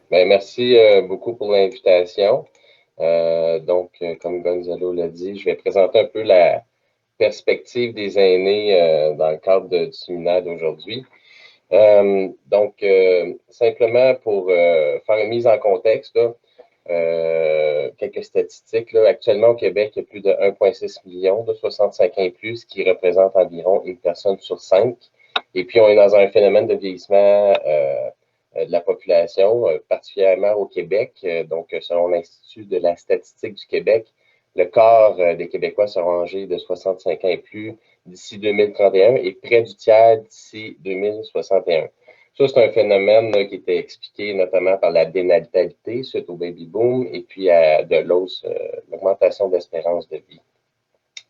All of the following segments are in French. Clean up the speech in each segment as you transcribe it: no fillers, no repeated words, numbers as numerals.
Ben, merci beaucoup pour l'invitation. Comme Gonzalo l'a dit, je vais présenter un peu la perspective des aînés dans le cadre du séminaire d'aujourd'hui. Simplement pour faire une mise en contexte, là, quelques statistiques. Là. Actuellement, au Québec, il y a plus de 1,6 million de 65 ans et plus, ce qui représente environ une personne sur 5. Et puis, on est dans un phénomène de vieillissement de la population, particulièrement au Québec. Selon l'Institut de la statistique du Québec, le quart des Québécois seront âgés de 65 ans et plus d'ici 2031 et près du tiers d'ici 2061. Ça, c'est un phénomène là, qui était expliqué notamment par la dénatalité suite au baby boom et puis à de l'augmentation d'espérance de vie.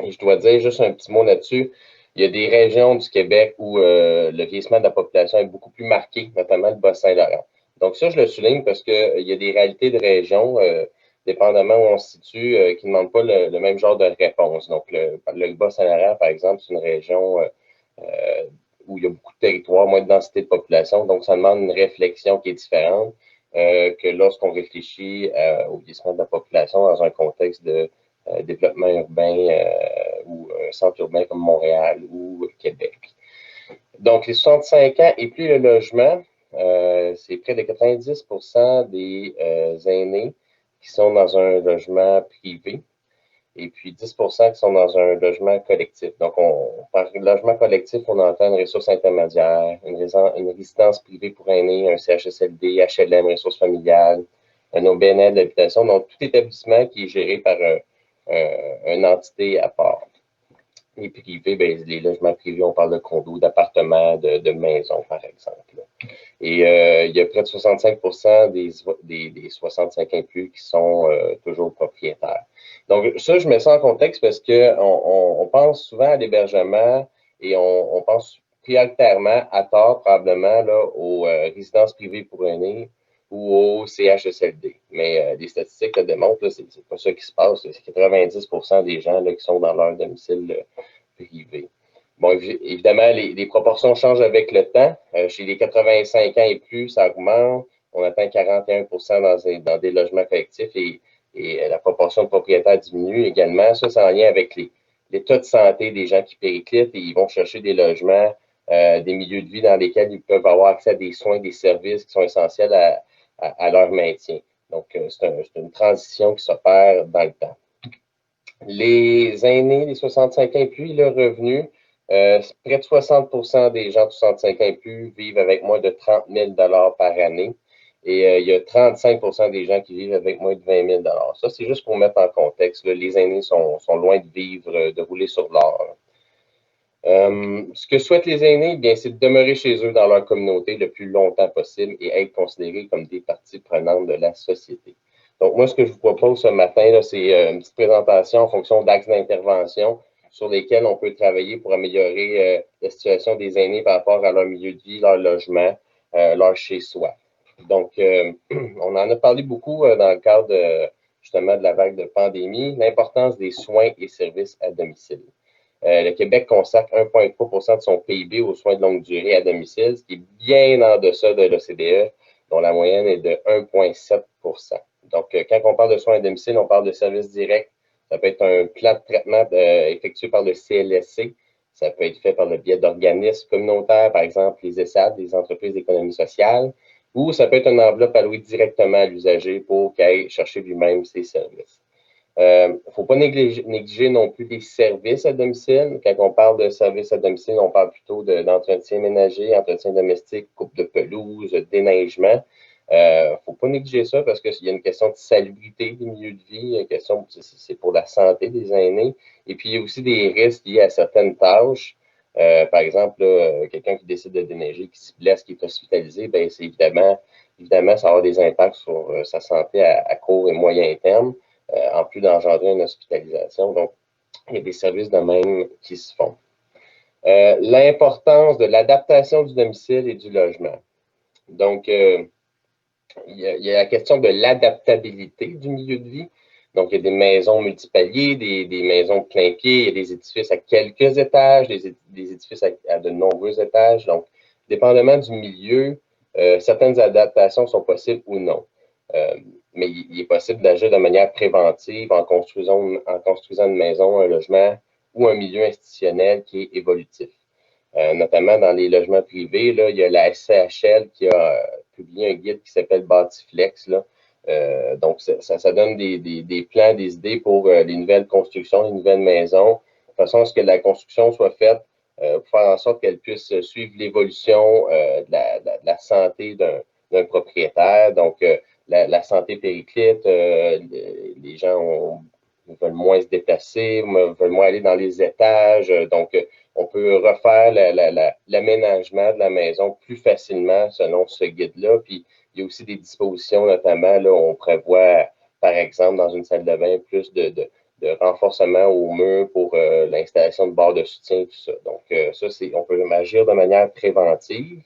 Et je dois dire juste un petit mot là-dessus. Il y a des régions du Québec où le vieillissement de la population est beaucoup plus marqué, notamment le Bas-Saint-Laurent. Donc ça, je le souligne parce qu'il y a des réalités de régions, dépendamment où on se situe, qui ne demandent pas le même genre de réponse. Donc le Bas-Saint-Laurent, par exemple, c'est une région où il y a beaucoup de territoires, moins de densité de population. Donc ça demande une réflexion qui est différente que lorsqu'on réfléchit au vieillissement de la population dans un contexte de développement urbain ou un centre urbain comme Montréal ou Québec. Donc, les 65 ans et plus le logement, c'est près de 90 des aînés qui sont dans un logement privé et puis 10 qui sont dans un logement collectif. Donc, par logement collectif, on entend une ressource intermédiaire, une résidence privée pour aînés, un CHSLD, HLM, ressources familiales, un OBNL d'habitation. Donc, tout établissement qui est géré par une entité à part. Les privés, ben, les logements privés, on parle de condos, d'appartements, de maisons, par exemple. Et il y a près de 65 des 65 ans et plus qui sont toujours propriétaires. Donc, ça, je mets ça en contexte parce qu'on pense souvent à l'hébergement et on pense prioritairement, à tort probablement, là, aux résidences privées pour aînés ou au CHSLD. Mais les statistiques le démontrent, c'est pas ça qui se passe. C'est 90 des gens là, qui sont dans leur domicile privé. Bon, évidemment, les proportions changent avec le temps. Chez les 85 ans et plus, ça augmente. On atteint 41 dans des logements collectifs et la proportion de propriétaires diminue également. Ça, c'est en lien avec l'état de santé des gens qui périclitent et ils vont chercher des logements, des milieux de vie dans lesquels ils peuvent avoir accès à des soins, des services qui sont essentiels à leur maintien. Donc, c'est une transition qui s'opère dans le temps. Les aînés, les 65 ans et plus, le revenu, près de 60 des gens de 65 ans et plus vivent avec moins de 30 000 par année. Et il y a 35 des gens qui vivent avec moins de 20 000 Ça, c'est juste pour mettre en contexte. Là, les aînés sont loin de vivre, de rouler sur l'or. Ce que souhaitent les aînés, bien, c'est de demeurer chez eux dans leur communauté le plus longtemps possible et être considérés comme des parties prenantes de la société. Donc, moi, ce que je vous propose ce matin, c'est une petite présentation en fonction d'axes d'intervention sur lesquels on peut travailler pour améliorer la situation des aînés par rapport à leur milieu de vie, leur logement, leur chez-soi. Donc, on en a parlé beaucoup dans le cadre justement de la vague de pandémie, l'importance des soins et services à domicile. Le Québec consacre 1,3 de son PIB aux soins de longue durée à domicile, ce qui est bien en deçà de l'OCDE, dont la moyenne est de 1,7 Donc, quand on parle de soins à domicile, on parle de services directs. Ça peut être un plan de traitement effectué par le CLSC. Ça peut être fait par le biais d'organismes communautaires, par exemple les ESAD, les entreprises d'économie sociale, ou ça peut être une enveloppe allouée directement à l'usager pour qu'il aille chercher lui-même ses services. Il ne faut pas négliger non plus les services à domicile. Quand on parle de services à domicile, on parle plutôt d'entretien ménager, entretien domestique, coupe de pelouse, déneigement. Il ne faut pas négliger ça parce qu'il y a une question de salubrité des milieux de vie, une question, c'est pour la santé des aînés. Et puis, il y a aussi des risques liés à certaines tâches. Par exemple, quelqu'un qui décide de déneiger, qui se blesse, qui est hospitalisé, ben, c'est évidemment, ça va avoir des impacts sur sa santé à court et moyen terme. En plus d'engendrer une hospitalisation. Donc, il y a des services de même qui se font. L'importance de l'adaptation du domicile et du logement. Donc, il y a la question de l'adaptabilité du milieu de vie. Donc, il y a des maisons multipaliers, des maisons de plein pied, il y a des édifices à quelques étages, des édifices à de nombreux étages. Donc, dépendamment du milieu, Certaines adaptations sont possibles ou non. Mais il est possible d'agir de manière préventive en construisant une maison, un logement ou un milieu institutionnel qui est évolutif. Notamment dans les logements privés, là, il y a la SCHL qui a publié un guide qui s'appelle Bâtiflex. Là. Donc, ça donne des plans, des idées pour les nouvelles constructions, les nouvelles maisons, de façon à ce que la construction soit faite pour faire en sorte qu'elle puisse suivre l'évolution de la santé d'un propriétaire. Donc, la santé périclite, les gens veulent moins se déplacer, veulent moins aller dans les étages. Donc, on peut refaire l'aménagement de la maison plus facilement selon ce guide-là. Puis, il y a aussi des dispositions, notamment, là, on prévoit, par exemple, dans une salle de bain, plus de renforcement au mur pour l'installation de barres de soutien, tout ça. Donc, ça, on peut agir de manière préventive.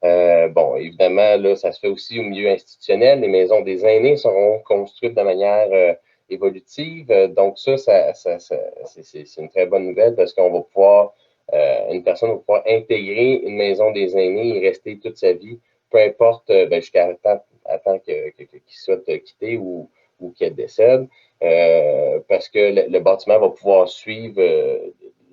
Bon, évidemment, là, ça se fait aussi au milieu institutionnel. Les maisons des aînés seront construites de manière évolutive. Donc, c'est une très bonne nouvelle parce qu'on va pouvoir, une personne va pouvoir intégrer une maison des aînés et rester toute sa vie, peu importe, jusqu'à temps qu'il souhaite quitter ou qu'elle décède, parce que le bâtiment va pouvoir suivre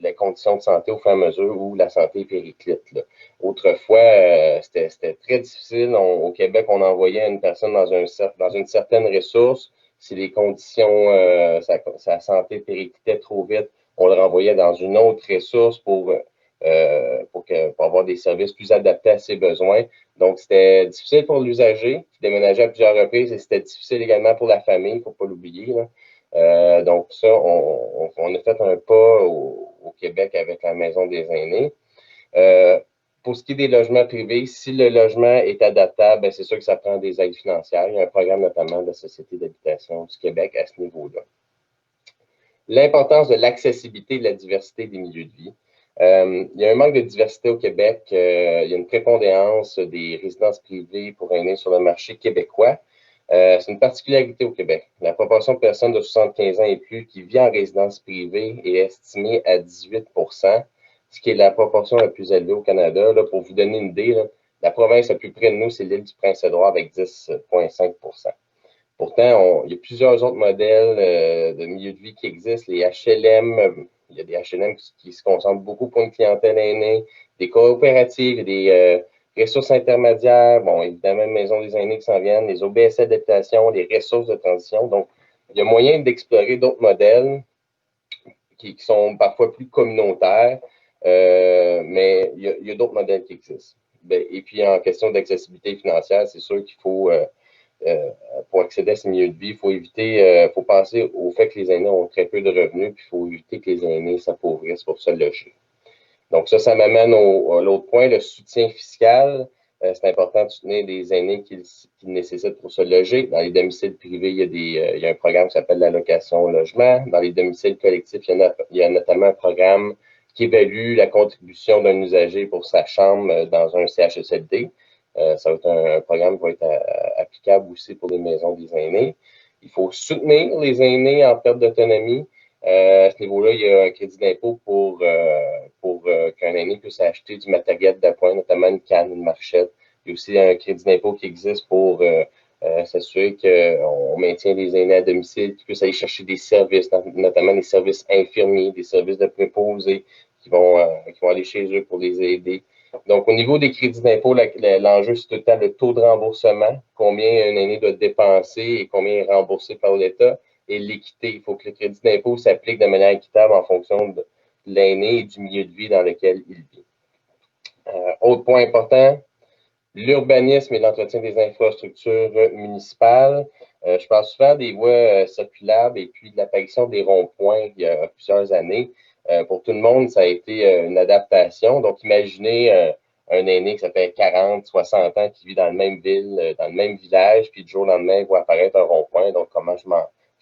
les conditions de santé au fur et à mesure où la santé périclite. Là. Autrefois, c'était très difficile. Au Québec, on envoyait une personne dans une certaine ressource. Si les conditions, sa santé périclitait trop vite, on le renvoyait dans une autre ressource pour avoir des services plus adaptés à ses besoins. Donc, c'était difficile pour l'usager qui déménageait à plusieurs reprises et c'était difficile également pour la famille, il ne faut pas l'oublier. Donc, ça, on a fait un pas au Québec avec la Maison des aînés. Pour ce qui est des logements privés, si le logement est adaptable, c'est sûr que ça prend des aides financières. Il y a un programme notamment de la Société d'habitation du Québec à ce niveau-là. L'importance de l'accessibilité et de la diversité des milieux de vie. Il y a un manque de diversité au Québec. Il y a une prépondérance des résidences privées pour aînés sur le marché québécois. C'est une particularité au Québec. La proportion de personnes de 75 ans et plus qui vit en résidence privée est estimée à 18 ce qui est la proportion la plus élevée au Canada. Là, pour vous donner une idée, là, la province la plus près de nous, c'est l'île du Prince-Édouard avec 10,5 Pourtant, il y a plusieurs autres modèles de milieu de vie qui existent. Les HLM, il y a des HLM qui se concentrent beaucoup pour une clientèle aînée, des coopératives, des ressources intermédiaires, bon, évidemment, une maison des aînés qui s'en viennent, les OBSL d'habitation, les ressources de transition. Donc, il y a moyen d'explorer d'autres modèles qui sont parfois plus communautaires, mais il y a d'autres modèles qui existent. Et puis, en question d'accessibilité financière, c'est sûr qu'il faut, pour accéder à ces milieux de vie, il faut penser au fait que les aînés ont très peu de revenus, puis il faut éviter que les aînés s'appauvrissent pour se loger. Donc, ça m'amène à l'autre point, le soutien fiscal. C'est important de soutenir des aînés qui nécessitent pour se loger. Dans les domiciles privés, il y a un programme qui s'appelle l'allocation logement. Dans les domiciles collectifs, il y a notamment un programme qui évalue la contribution d'un usager pour sa chambre dans un CHSLD. Ça va être un programme qui va être applicable aussi pour les maisons des aînés. Il faut soutenir les aînés en perte d'autonomie. À ce niveau-là, il y a un crédit d'impôt pour qu'un aîné puisse acheter du matériel d'appoint, notamment une canne, une marchette. Il y a aussi un crédit d'impôt qui existe pour s'assurer qu'on maintient les aînés à domicile, qu'ils puissent aller chercher des services, notamment des services infirmiers, des services de préposés qui vont aller chez eux pour les aider. Donc, au niveau des crédits d'impôt, l'enjeu, c'est tout le temps le taux de remboursement, combien un aîné doit dépenser et combien est remboursé par l'État, et l'équité. Il faut que le crédit d'impôt s'applique de manière équitable en fonction de l'aîné et du milieu de vie dans lequel il vit. Autre point important, l'urbanisme et l'entretien des infrastructures municipales. Je parle souvent des voies circulables et puis de l'apparition des ronds-points il y a plusieurs années. Pour tout le monde, ça a été une adaptation. Donc, imaginez un aîné qui fait 40, 60 ans qui vit dans la même ville, dans le même village, puis du jour au lendemain, il voit apparaître un rond-point. Donc, comment je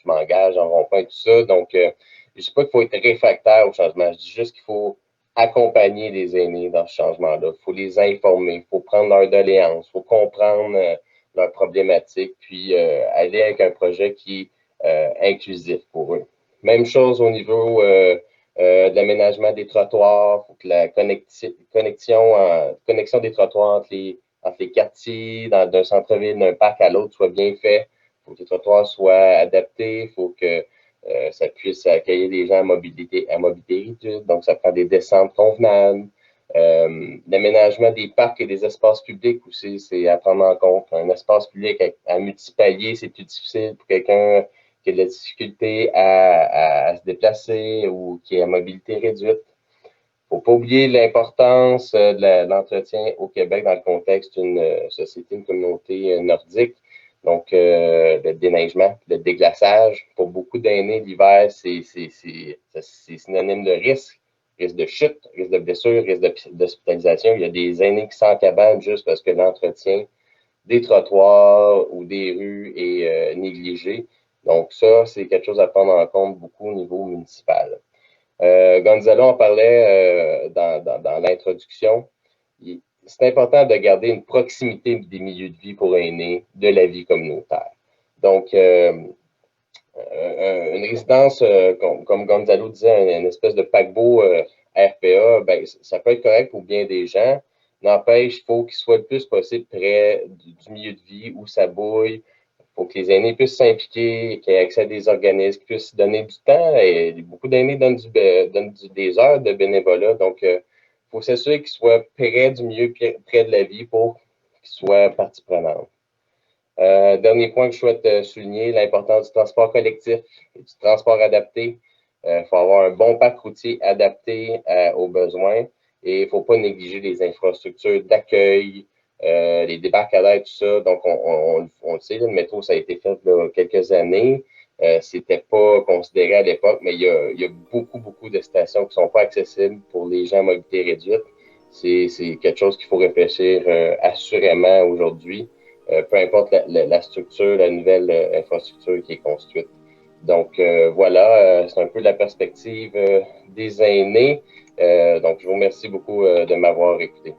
m'engage en rond-point et tout ça. Donc, je ne dis pas qu'il faut être réfractaire au changement. Je dis juste qu'il faut accompagner les aînés dans ce changement-là. Il faut les informer, il faut prendre leurs doléances, il faut comprendre leurs problématiques, puis aller avec un projet qui est inclusif pour eux. Même chose au niveau de l'aménagement des trottoirs, il faut que la connexion des trottoirs entre entre les quartiers, d'un centre-ville, d'un parc à l'autre, soit bien fait. Il faut que les trottoirs soient adaptés. Il faut que ça puisse accueillir des gens à mobilité réduite. Donc, ça prend des descentes convenables. L'aménagement des parcs et des espaces publics aussi, c'est à prendre en compte. Un espace public à multipalier, c'est plus difficile pour quelqu'un qui a de la difficulté à se déplacer ou qui est à mobilité réduite. Il ne faut pas oublier l'importance de l'entretien au Québec dans le contexte d'une société, une communauté nordique. Donc, le déneigement, le déglaçage. Pour beaucoup d'aînés, l'hiver, c'est synonyme de risque. Risque de chute, risque de blessure, risque d'hospitalisation. Il y a des aînés qui s'encabanent juste parce que l'entretien des trottoirs ou des rues est négligé. Donc, ça, c'est quelque chose à prendre en compte beaucoup au niveau municipal. Gonzalo en parlait dans l'introduction. C'est important de garder une proximité des milieux de vie pour aînés de la vie communautaire. Donc, une résidence, comme Gonzalo disait, une espèce de paquebot RPA, ben, ça peut être correct pour bien des gens. N'empêche, il faut qu'il soit le plus possible près du milieu de vie où ça bouille. Il faut que les aînés puissent s'impliquer, qu'ils aient accès à des organismes, qu'ils puissent donner du temps. Et beaucoup d'aînés donnent des heures de bénévolat. Donc, il faut s'assurer qu'ils soient près du milieu, près de la vie pour qu'ils soient partie prenante. Dernier point que je souhaite souligner, l'importance du transport collectif et du transport adapté. Il faut avoir un bon parc routier adapté aux besoins et il ne faut pas négliger les infrastructures d'accueil, les débarcadères, tout ça. Donc, on le sait, le métro, ça a été fait il y a quelques années. C'était pas considéré à l'époque, mais il y a beaucoup de stations qui ne sont pas accessibles pour les gens à mobilité réduite. C'est quelque chose qu'il faut réfléchir assurément aujourd'hui. Peu importe la structure, la nouvelle infrastructure qui est construite. Donc, voilà, c'est un peu la perspective des aînés. Donc, je vous remercie beaucoup de m'avoir écouté.